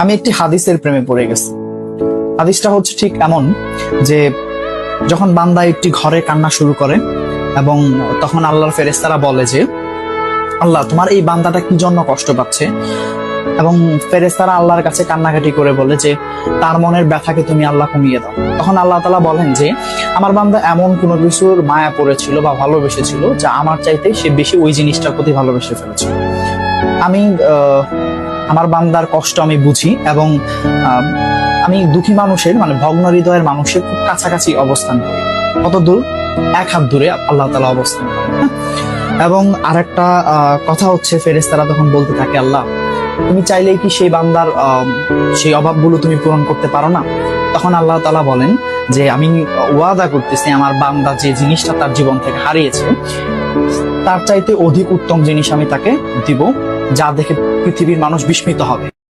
আমি একটি হাদিসের প্রেমে পড়ে গেছি। হাদিসটা হচ্ছে ঠিক এমন যে যখন বান্দা একটি ঘরে কান্না শুরু করে এবং তখন আল্লাহর ফেরেশতারা বলে যে আল্লাহ, তোমার এই বান্দাটা কি জন্য কষ্ট পাচ্ছে, এবং ফেরেশতারা আল্লাহর কাছে কান্নাকাটি করে বলে যে তার মনের ব্যথাকে তুমি আল্লাহ কমিয়ে দাও। তখন আল্লাহ তাআলা বলেন যে আমার বান্দা এমন কোনো কিছুর মায়া পড়েছিল বা ভালোবেসেছিল যা আমার চাইতে সে বেশি ওই জিনিসটার প্রতি ভালোবেসে ফেলেছিল। আমি আমার বান্দার কষ্ট আমি বুঝি এবং আমি দুঃখী মানুষের মানে ভগ্ন হৃদয়ের মানুষের খুব কাছাকাছি অবস্থান করি। কত দূর? 1 হাত দূরে আল্লাহ তাআলা অবস্থান করেন। এবং আরেকটা কথা হচ্ছে, ফেরেশতারা তখন বলতে থাকে, আল্লাহ তুমি চাইলেই কি সেই বান্দার সেই অভাবগুলো তুমি পূরণ করতে পারো না? তখন আল্লাহ তাআলা বলেন যে আমি ওয়াদা করতেছি আমার বান্দা যে জিনিসটা তার জীবন থেকে হারিয়েছে তার চাইতে অধিক উত্তম জিনিস আমি তাকে দিব, যা দেখে পৃথিবীর মানুষ বিস্মিত হবে।